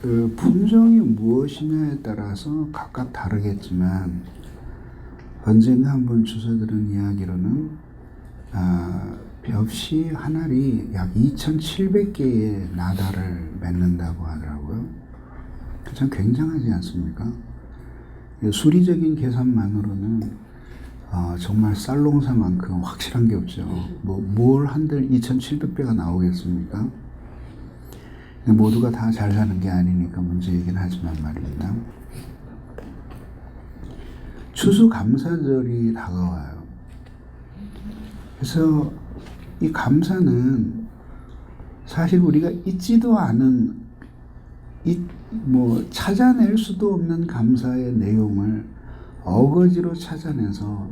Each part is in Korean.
그 품종이 무엇이냐에 따라서 각각 다르겠지만 언젠가 한번 주워들은 이야기로는 벽시 한 알이 약 2,700개의 나달을 맺는다고 하더라고요. 참 굉장하지 않습니까? 수리적인 계산만으로는 정말 쌀농사만큼 확실한 게 없죠. 뭘 한들 2,700배가 나오겠습니까? 모두가 다 잘 사는 게 아니니까 문제이긴 하지만 말입니다. 추수감사절이 다가와요. 그래서 이 감사는 사실 우리가 잊지도 않은 찾아낼 수도 없는 감사의 내용을 어거지로 찾아내서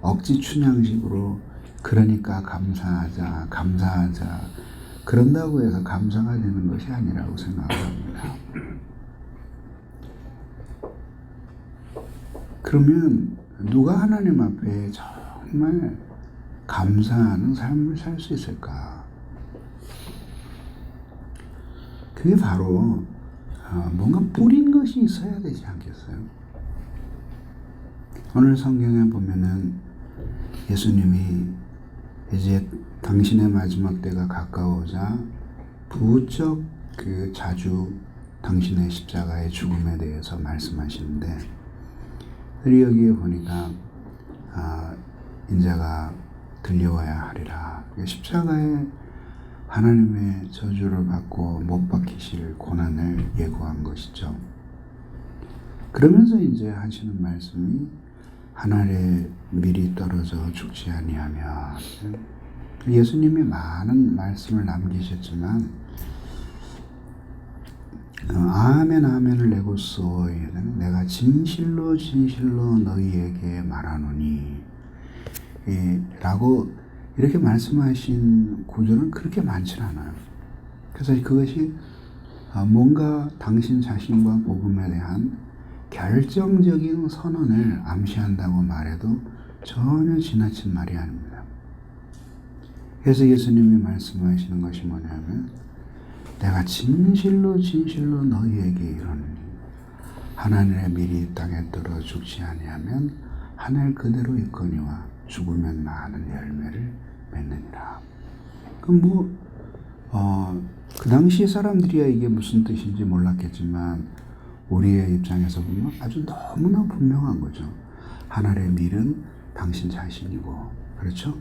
억지 춘향식으로 그러니까 감사하자 그런다고 해서 감사가 되는 것이 아니라고 생각합니다. 그러면 누가 하나님 앞에 정말 감사하는 삶을 살 수 있을까? 그게 바로 뭔가 뿌린 것이 있어야 되지 않겠어요? 오늘 성경에 보면은 예수님이 이제 당신의 마지막 때가 가까워오자 부쩍 자주 당신의 십자가의 죽음에 대해서 말씀하시는데 여기에 보니까 인자가 들려와야 하리라. 십자가에 하나님의 저주를 받고 못 박히실 고난을 예고한 것이죠. 그러면서 이제 하시는 말씀이 하늘에 밀이 떨어져 죽지 아니하며, 예수님이 많은 말씀을 남기셨지만 아멘 아멘을 내고서 내가 진실로 너희에게 말하노니 라고 이렇게 말씀하신 구절은 그렇게 많지 않아요. 그래서 그것이 뭔가 당신 자신과 복음에 대한 결정적인 선언을 암시한다고 말해도 전혀 지나친 말이 아닙니다. 그래서 예수님이 말씀하시는 것이 뭐냐면 내가 진실로 너희에게 이르노니 하늘의 밀이 땅에 떨어 죽지 아니하면 하늘 그대로 있거니와 죽으면 많은 열매를 맺느니라. 그럼 그 당시 사람들이야 이게 무슨 뜻인지 몰랐겠지만 우리의 입장에서 보면 아주 너무나 분명한 거죠. 하늘의 밀은 당신 자신이고, 그렇죠?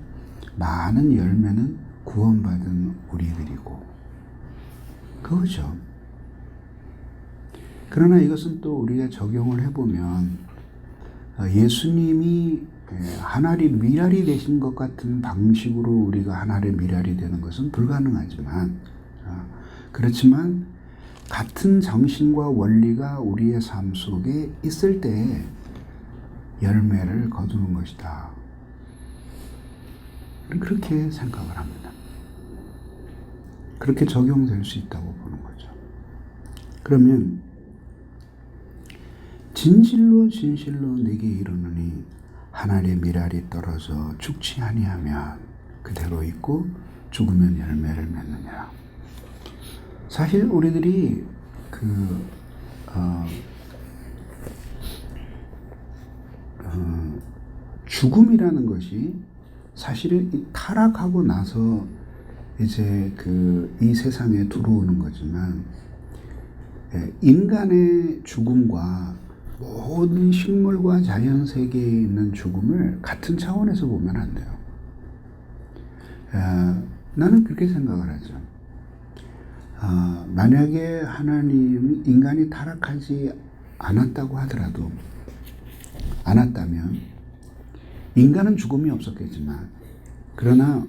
많은 열매는 구원받은 우리들이고, 그거죠. 그러나 이것은 또 우리가 적용을 해보면 예수님이 하늘의 밀알이 되신 것 같은 방식으로 우리가 하늘의 밀알이 되는 것은 불가능하지만 그렇지만 같은 정신과 원리가 우리의 삶 속에 있을 때 열매를 거두는 것이다. 그렇게 생각을 합니다. 그렇게 적용될 수 있다고 보는 거죠. 그러면 진실로 내게 이르노니 하늘의 밀알이 떨어져 죽지 아니하면 그대로 있고 죽으면 열매를 맺느니라. 사실 우리들이 죽음이라는 것이 사실은 타락하고 나서 이제 이 세상에 들어오는 거지만 인간의 죽음과 모든 식물과 자연 세계에 있는 죽음을 같은 차원에서 보면 안 돼요. 나는 그렇게 생각을 하죠. 만약에 하나님 인간이 타락하지 않았다면 인간은 죽음이 없었겠지만 그러나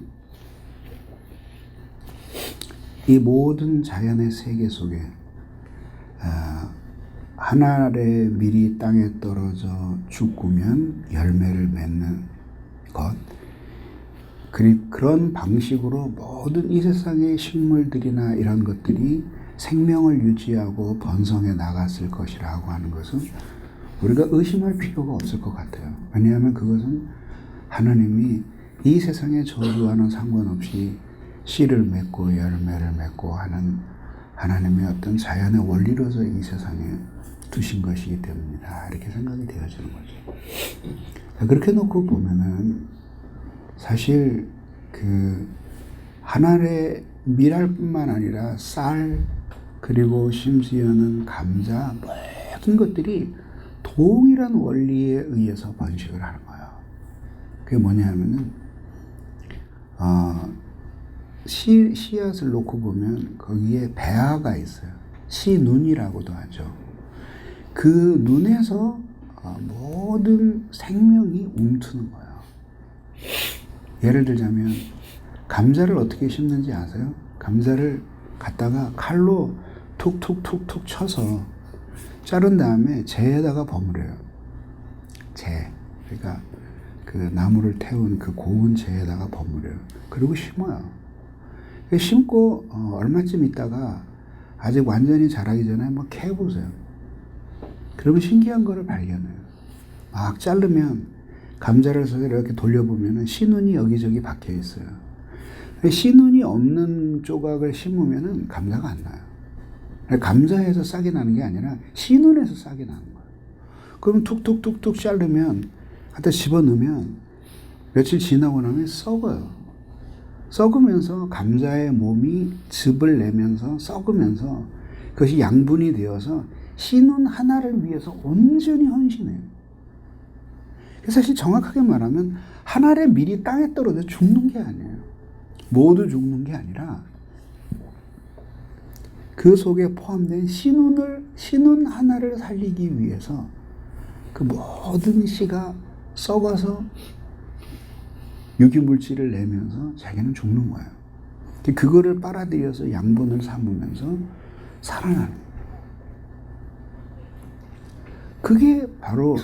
이 모든 자연의 세계 속에 하늘의 밀이 땅에 떨어져 죽으면 열매를 맺는 것, 그런 방식으로 모든 이 세상의 식물들이나 이런 것들이 생명을 유지하고 번성해 나갔을 것이라고 하는 것은 우리가 의심할 필요가 없을 것 같아요. 왜냐하면 그것은 하나님이 이 세상의 저주와는 상관없이 씨를 맺고 열매를 맺고 하는 하나님의 어떤 자연의 원리로서 이 세상에 두신 것이기 때문이다. 이렇게 생각이 되어지는 거죠. 그렇게 놓고 보면은 사실 그 하늘의 밀알뿐만 아니라 쌀 그리고 심지어는 감자 모든 것들이 동일한 원리에 의해서 번식을 하는 거예요. 그게 뭐냐 하면은 씨앗을 놓고 보면 거기에 배아가 있어요. 씨눈이라고도 하죠. 그 눈에서 모든 생명이 움트는 거예요. 예를 들자면 감자를 어떻게 심는지 아세요? 감자를 갖다가 칼로 툭툭툭툭 쳐서 자른 다음에 재에다가 버무려요. 재. 그러니까 그 나무를 태운 그 고운 재에다가 버무려요. 그리고 심어요. 심고 얼마쯤 있다가 아직 완전히 자라기 전에 한번 캐보세요. 그러면 신기한 거를 발견해요. 막 자르면 감자를 이렇게 돌려보면 씨눈이 여기저기 박혀 있어요. 씨눈이 없는 조각을 심으면 감자가 안 나요. 감자에서 싹이 나는 게 아니라 씨눈에서 싹이 나는 거예요. 그럼 툭툭툭툭 자르면 갖다 집어넣으면 며칠 지나고 나면 썩어요. 썩으면서 감자의 몸이 즙을 내면서 썩으면서 그것이 양분이 되어서 씨눈 하나를 위해서 온전히 헌신해요. 사실 정확하게 말하면 한 알의 밀이 땅에 떨어져 죽는 게 아니에요. 모두 죽는 게 아니라 그 속에 포함된 씨눈 하나를 살리기 위해서 그 모든 씨가 썩어서 유기물질을 내면서 자기는 죽는 거예요. 그거를 빨아들여서 양분을 삼으면서 살아나는 거예요. 그게 바로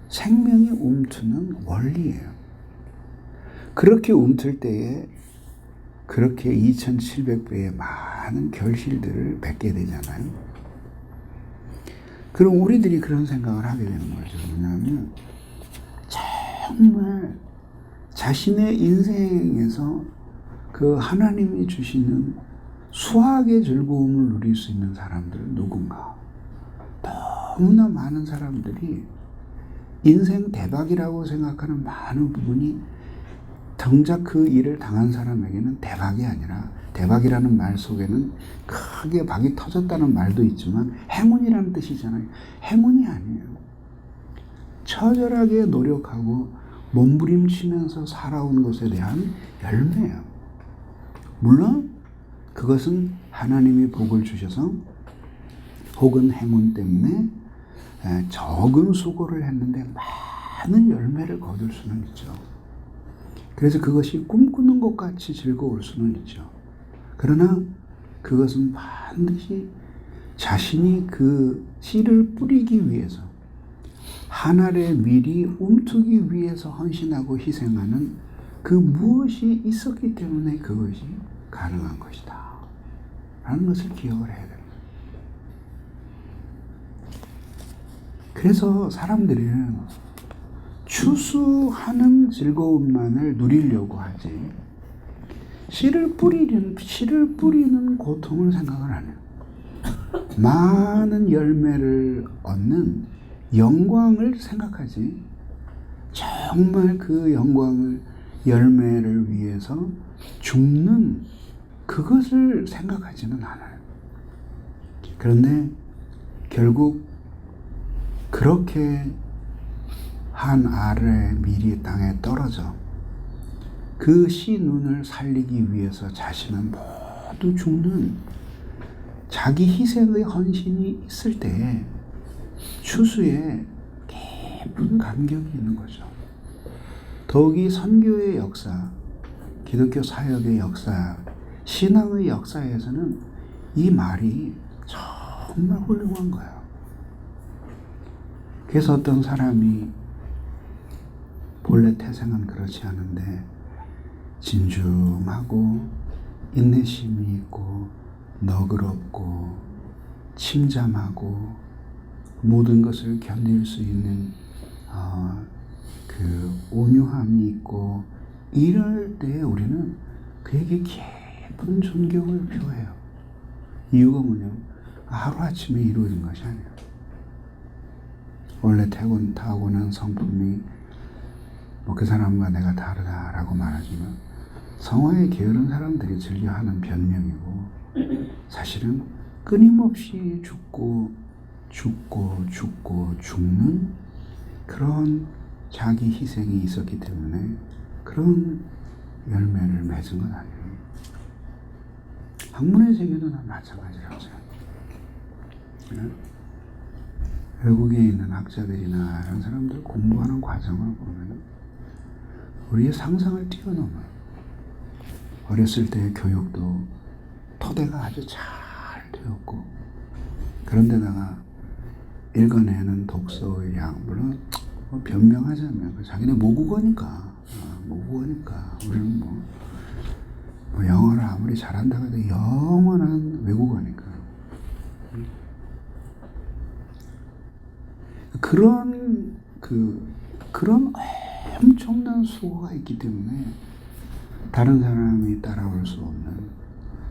생명이 움트는 원리예요. 그렇게 움틀 때에 그렇게 2700배의 많은 결실들을 맺게 되잖아요. 그럼 우리들이 그런 생각을 하게 되는 거죠. 왜냐하면 정말 자신의 인생에서 그 하나님이 주시는 수학의 즐거움을 누릴 수 있는 사람들은 누군가. 너무나 많은 사람들이 인생 대박이라고 생각하는 많은 부분이 정작 그 일을 당한 사람에게는 대박이 아니라 대박이라는 말 속에는 크게 박이 터졌다는 말도 있지만 행운이라는 뜻이잖아요. 행운이 아니에요. 처절하게 노력하고 몸부림치면서 살아온 것에 대한 열매예요. 물론 그것은 하나님이 복을 주셔서 혹은 행운 때문에 적은 수고를 했는데 많은 열매를 거둘 수는 있죠. 그래서 그것이 꿈꾸는 것 같이 즐거울 수는 있죠. 그러나 그것은 반드시 자신이 그 씨를 뿌리기 위해서 한 알의 밀이 움트기 위해서 헌신하고 희생하는 그 무엇이 있었기 때문에 그것이 가능한 것이다 라는 것을 기억을 해야 됩니다. 그래서 사람들은 추수하는 즐거움만을 누리려고 하지 씨를 뿌리는 고통을 생각을 안 해요. 많은 열매를 얻는 영광을 생각하지 정말 그 영광을 열매를 위해서 죽는 그것을 생각하지는 않아요. 그런데 결국 그렇게 한 알의 밀이 땅에 떨어져 그 씨눈을 살리기 위해서 자신은 모두 죽는 자기 희생의 헌신이 있을 때에 추수에 깊은 감격이 있는 거죠. 더욱이 선교의 역사, 기독교 사역의 역사, 신앙의 역사에서는 이 말이 정말 훌륭한 거예요. 그래서 어떤 사람이 본래 태생은 그렇지 않은데 진중하고 인내심이 있고 너그럽고 침잠하고 모든 것을 견딜 수 있는 그 온유함이 있고 이럴 때 우리는 그에게 깊은 존경을 표해요. 이유가 뭐냐면 하루아침에 이루어진 것이 아니에요. 원래 타고난 성품이 뭐 그 사람과 내가 다르다라고 말하지만 성화에 게으른 사람들이 즐겨하는 변명이고 사실은 끊임없이 죽는 그런 자기 희생이 있었기 때문에 그런 열매를 맺은 건 아니에요. 학문의 세계도 마찬가지라고 생각해요. 외국에 있는 학자들이나 이런 사람들 공부하는 과정을 보면 우리의 상상을 뛰어넘어요. 어렸을 때의 교육도 토대가 아주 잘 되었고 그런데다가 읽어내는 독서의 양 물론 변명하자면 자기네 모국어니까 우리는 뭐 영어를 아무리 잘한다고 해도 영원한 외국어니까 그런 엄청난 수고가 있기 때문에 다른 사람이 따라올 수 없는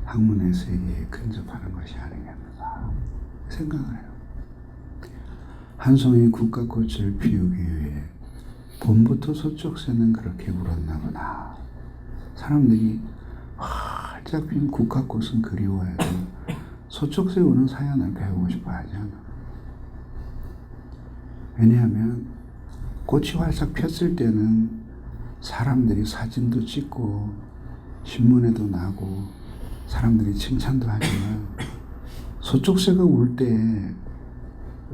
학문의 세계에 근접하는 것이 아니겠는가 생각을 해요. 한 송이 국화꽃을 피우기 위해 봄부터 서쪽새는 그렇게 울었나 보다. 사람들이 활짝 핀 국화꽃은 그리워해도 서쪽새 우는 사연을 배우고 싶어 하지 않아. 왜냐하면 꽃이 활짝 폈을 때는 사람들이 사진도 찍고 신문에도 나고 사람들이 칭찬도 하지만 서쪽새가 울 때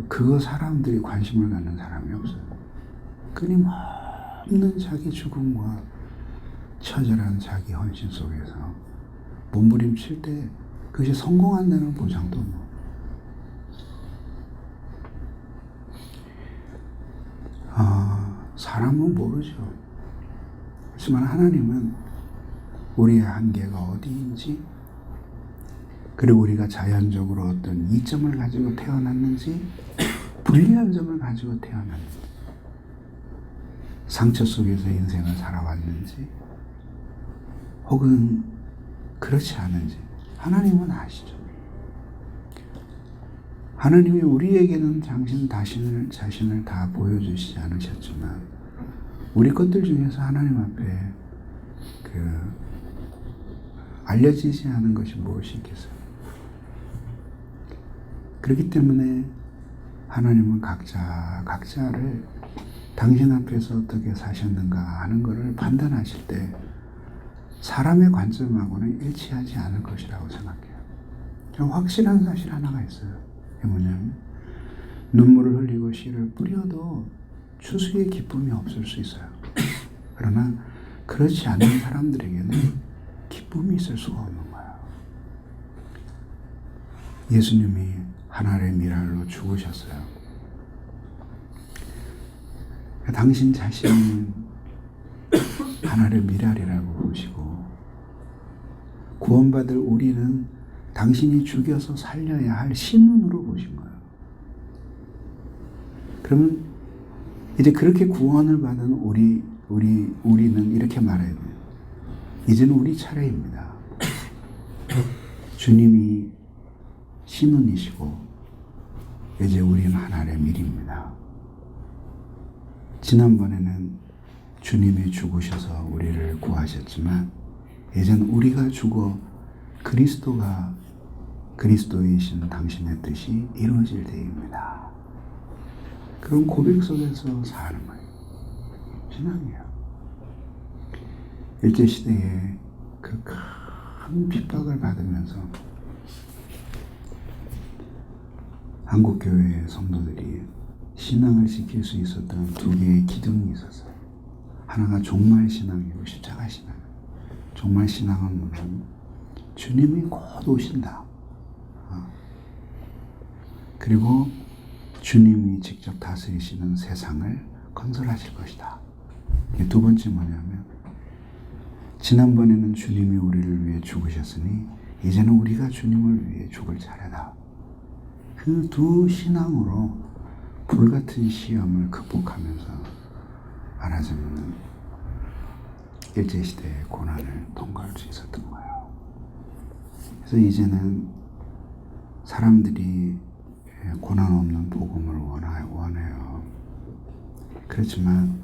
그거 사람들이 관심을 갖는 사람이 없어요. 끊임없는 자기 죽음과 처절한 자기 헌신 속에서 몸부림칠 때 그것이 성공한다는 보장도 없고 사람은 모르죠. 하지만 하나님은 우리의 한계가 어디인지 그리고 우리가 자연적으로 어떤 이점을 가지고 태어났는지 불리한 점을 가지고 태어났는지 상처 속에서 인생을 살아왔는지 혹은 그렇지 않은지 하나님은 아시죠. 하나님이 우리에게는 당신 자신을 다 보여주시지 않으셨지만 우리 것들 중에서 하나님 앞에 알려지지 않은 것이 무엇이 있겠어요? 그렇기 때문에 하나님은 각자를 당신 앞에서 어떻게 사셨는가 하는 것을 판단하실 때 사람의 관점하고는 일치하지 않을 것이라고 생각해요. 확실한 사실 하나가 있어요. 그게 뭐냐면 눈물을 흘리고 씨를 뿌려도 추수의 기쁨이 없을 수 있어요. 그러나 그렇지 않은 사람들에게는 기쁨이 있을 수가 없는 거예요. 예수님이 하나의 미랄로 죽으셨어요. 당신 자신은 하나의 미랄이라고 보시고 구원받을 우리는 당신이 죽여서 살려야 할 신운으로 보신 거예요. 그러면 이제 그렇게 구원을 받은 우리는 이렇게 말해야 돼요. 이제는 우리 차례입니다. 주님이 신운이시고 이제 우리는 하나의 밀입니다. 지난번에는 주님이 죽으셔서 우리를 구하셨지만 이제는 우리가 죽어 그리스도가 그리스도이신 당신의 뜻이 이루어질 때입니다. 그런 고백 속에서 사는 거예요. 신앙이에요. 일제시대에 그 큰 핍박을 받으면서 한국교회 성도들이 신앙을 지킬 수 있었던 두 개의 기둥이 있었어요. 하나가 종말신앙이고 십자가신앙. 종말신앙은 뭐냐면 주님이 곧 오신다. 그리고 주님이 직접 다스리시는 세상을 건설하실 것이다. 두 번째 뭐냐면 지난번에는 주님이 우리를 위해 죽으셨으니 이제는 우리가 주님을 위해 죽을 차례다. 그 두 신앙으로 불같은 시험을 극복하면서 말하자면 일제시대의 고난을 통과할 수 있었던 거예요. 그래서 이제는 사람들이 고난 없는 복음을 원해요. 그렇지만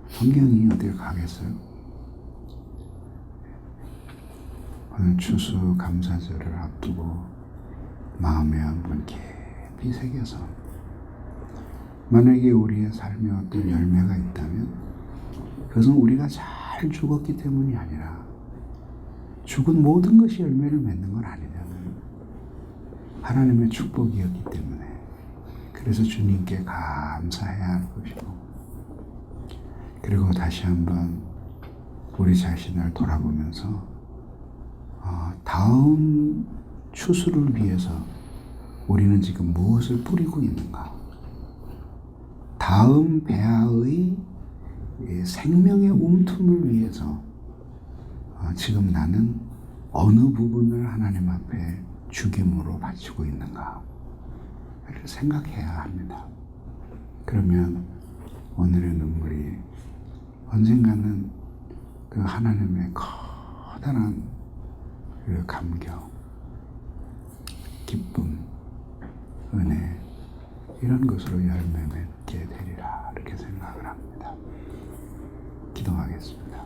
성경이 어딜 가겠어요? 오늘 추수 감사절을 앞두고 마음에 한번 깊이 새겨서 만약에 우리의 삶에 어떤 열매가 있다면 그것은 우리가 잘 죽었기 때문이 아니라 죽은 모든 것이 열매를 맺는 건 아니잖아요. 하나님의 축복이었기 때문에. 그래서 주님께 감사해야 할 것이고, 그리고 다시 한번 우리 자신을 돌아보면서 다음 추수를 위해서 우리는 지금 무엇을 뿌리고 있는가? 다음 배아의 생명의 움틈을 위해서 지금 나는 어느 부분을 하나님 앞에 죽임으로 바치고 있는가? 이렇게 생각해야 합니다. 그러면 오늘의 눈물이 언젠가는 그 하나님의 커다란 그 감격, 기쁨, 은혜 이런 것으로 열매 맺게 되리라 이렇게 생각을 합니다. 기도하겠습니다.